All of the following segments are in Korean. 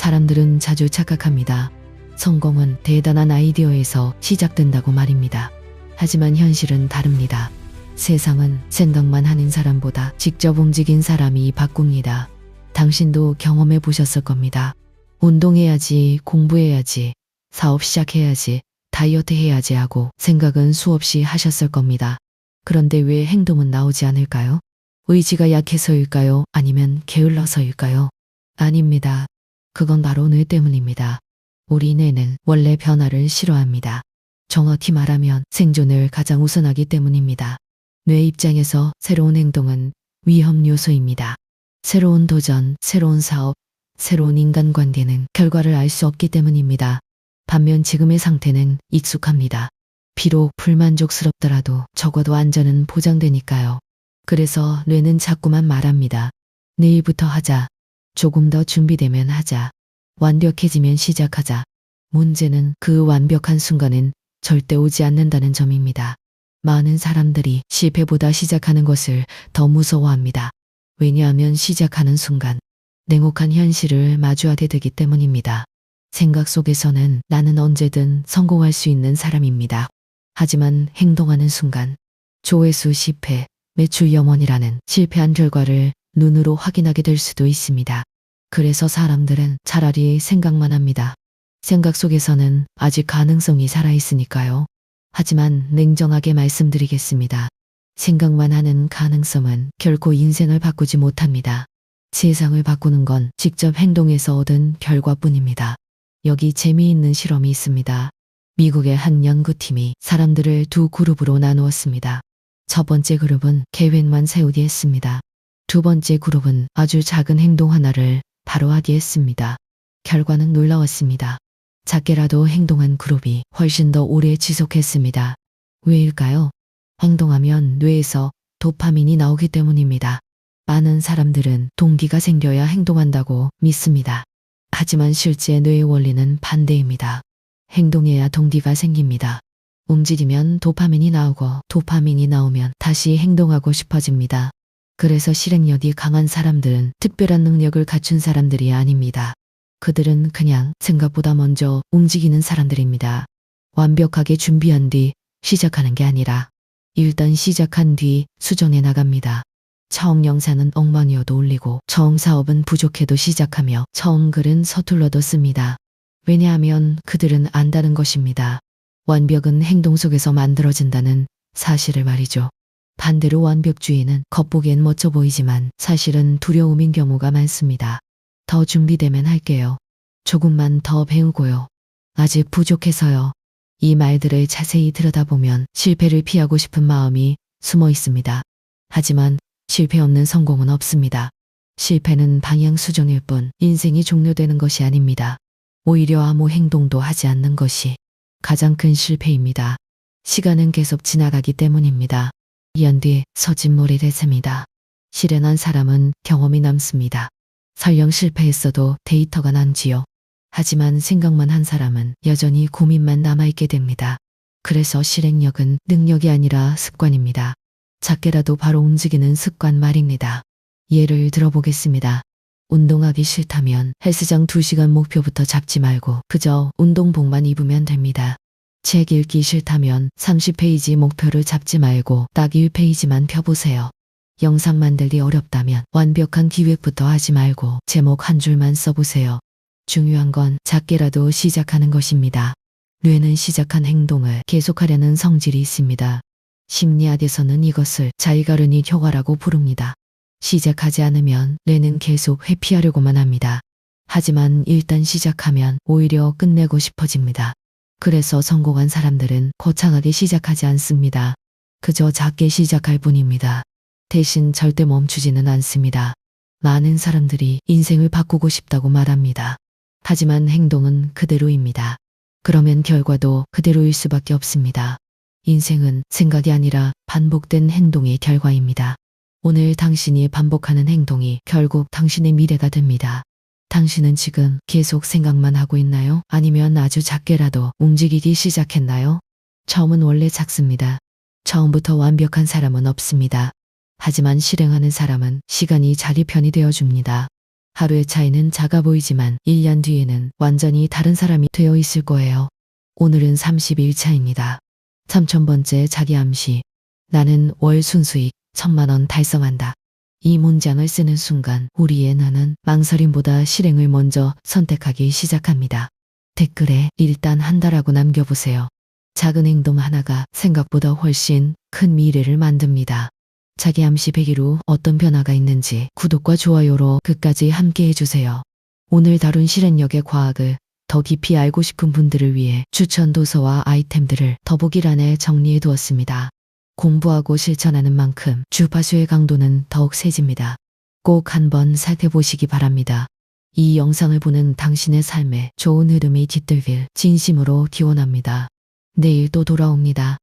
사람들은 자주 착각합니다. 성공은 대단한 아이디어에서 시작된다고 말입니다. 하지만 현실은 다릅니다. 세상은 생각만 하는 사람보다 직접 움직인 사람이 바꿉니다. 당신도 경험해 보셨을 겁니다. 운동해야지, 공부해야지, 사업 시작해야지, 다이어트 해야지 하고 생각은 수없이 하셨을 겁니다. 그런데 왜 행동은 나오지 않을까요? 의지가 약해서일까요? 아니면 게을러서일까요? 아닙니다. 그건 바로 뇌 때문입니다. 우리 뇌는 원래 변화를 싫어합니다. 정확히 말하면 생존을 가장 우선하기 때문입니다. 뇌 입장에서 새로운 행동은 위험 요소입니다. 새로운 도전, 새로운 사업, 새로운 인간관계는 결과를 알 수 없기 때문입니다. 반면 지금의 상태는 익숙합니다. 비록 불만족스럽더라도 적어도 안전은 보장되니까요. 그래서 뇌는 자꾸만 말합니다. 내일부터 하자. 조금 더 준비되면 하자. 완벽해지면 시작하자. 문제는 그 완벽한 순간은 절대 오지 않는다는 점입니다. 많은 사람들이 실패보다 시작하는 것을 더 무서워합니다. 왜냐하면 시작하는 순간 냉혹한 현실을 마주하게 되기 때문입니다. 생각 속에서는 나는 언제든 성공할 수 있는 사람입니다. 하지만 행동하는 순간 조회수 10회, 매출 염원이라는 실패한 결과를 눈으로 확인하게 될 수도 있습니다. 그래서 사람들은 차라리 생각만 합니다. 생각 속에서는 아직 가능성이 살아있으니까요. 하지만 냉정하게 말씀드리겠습니다. 생각만 하는 가능성은 결코 인생을 바꾸지 못합니다. 세상을 바꾸는 건 직접 행동해서 얻은 결과뿐입니다. 여기 재미있는 실험이 있습니다. 미국의 한 연구팀이 사람들을 두 그룹으로 나누었습니다. 첫 번째 그룹은 계획만 세우기 했습니다. 두 번째 그룹은 아주 작은 행동 하나를 바로 하기 했습니다. 결과는 놀라웠습니다. 작게라도 행동한 그룹이 훨씬 더 오래 지속했습니다. 왜일까요? 행동하면 뇌에서 도파민이 나오기 때문입니다. 많은 사람들은 동기가 생겨야 행동한다고 믿습니다. 하지만 실제 뇌의 원리는 반대입니다. 행동해야 동기가 생깁니다. 움직이면 도파민이 나오고 도파민이 나오면 다시 행동하고 싶어집니다. 그래서 실행력이 강한 사람들은 특별한 능력을 갖춘 사람들이 아닙니다. 그들은 그냥 생각보다 먼저 움직이는 사람들입니다. 완벽하게 준비한 뒤 시작하는 게 아니라 일단 시작한 뒤 수정해 나갑니다. 처음 영상은 엉망이어도 올리고 처음 사업은 부족해도 시작하며 처음 글은 서툴러도 씁니다. 왜냐하면 그들은 안다는 것입니다. 완벽은 행동 속에서 만들어진다는 사실을 말이죠. 반대로 완벽주의는 겉보기엔 멋져 보이지만 사실은 두려움인 경우가 많습니다. 더 준비되면 할게요. 조금만 더 배우고요. 아직 부족해서요. 이 말들을 자세히 들여다보면 실패를 피하고 싶은 마음이 숨어 있습니다. 하지만 실패 없는 성공은 없습니다. 실패는 방향 수정일 뿐 인생이 종료되는 것이 아닙니다. 오히려 아무 행동도 하지 않는 것이 가장 큰 실패입니다. 시간은 계속 지나가기 때문입니다. 2년 뒤 서진몰이 됐습니다. 실현한 사람은 경험이 남습니다. 설령 실패했어도 데이터가 남지요. 하지만 생각만 한 사람은 여전히 고민만 남아있게 됩니다. 그래서 실행력은 능력이 아니라 습관입니다. 작게라도 바로 움직이는 습관 말입니다. 예를 들어보겠습니다. 운동하기 싫다면 헬스장 2시간 목표부터 잡지 말고 그저 운동복만 입으면 됩니다. 책 읽기 싫다면 30페이지 목표를 잡지 말고 딱 1페이지만 펴보세요. 영상 만들기 어렵다면 완벽한 기획부터 하지 말고 제목 한 줄만 써보세요. 중요한 건 작게라도 시작하는 것입니다. 뇌는 시작한 행동을 계속하려는 성질이 있습니다. 심리학에서는 이것을 자이가르니 효과라고 부릅니다. 시작하지 않으면 뇌는 계속 회피하려고만 합니다. 하지만 일단 시작하면 오히려 끝내고 싶어집니다. 그래서 성공한 사람들은 거창하게 시작하지 않습니다. 그저 작게 시작할 뿐입니다. 대신 절대 멈추지는 않습니다. 많은 사람들이 인생을 바꾸고 싶다고 말합니다. 하지만 행동은 그대로입니다. 그러면 결과도 그대로일 수밖에 없습니다. 인생은 생각이 아니라 반복된 행동의 결과입니다. 오늘 당신이 반복하는 행동이 결국 당신의 미래가 됩니다. 당신은 지금 계속 생각만 하고 있나요? 아니면 아주 작게라도 움직이기 시작했나요? 처음은 원래 작습니다. 처음부터 완벽한 사람은 없습니다. 하지만 실행하는 사람은 시간이 자기 편이 되어줍니다. 하루의 차이는 작아 보이지만 1년 뒤에는 완전히 다른 사람이 되어 있을 거예요. 오늘은 30일차입니다. 3000번째 자기 암시. 나는 월 순수익 1000만원 달성한다. 이 문장을 쓰는 순간 우리의 나는 망설임보다 실행을 먼저 선택하기 시작합니다. 댓글에 일단 한다라고 남겨보세요. 작은 행동 하나가 생각보다 훨씬 큰 미래를 만듭니다. 자기 암시 100일 후 어떤 변화가 있는지 구독과 좋아요로 끝까지 함께 해주세요. 오늘 다룬 실행력의 과학을 더 깊이 알고 싶은 분들을 위해 추천 도서와 아이템들을 더보기란에 정리해 두었습니다. 공부하고 실천하는 만큼 주파수의 강도는 더욱 세집니다. 꼭 한번 살펴보시기 바랍니다. 이 영상을 보는 당신의 삶에 좋은 흐름이 깃들길 진심으로 기원합니다. 내일 또 돌아옵니다.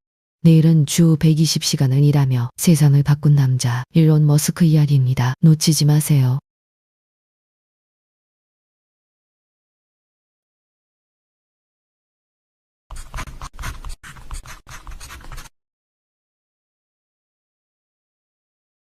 내일은 주 120시간을 일하며 세상을 바꾼 남자 일론 머스크 이야기입니다. 놓치지 마세요.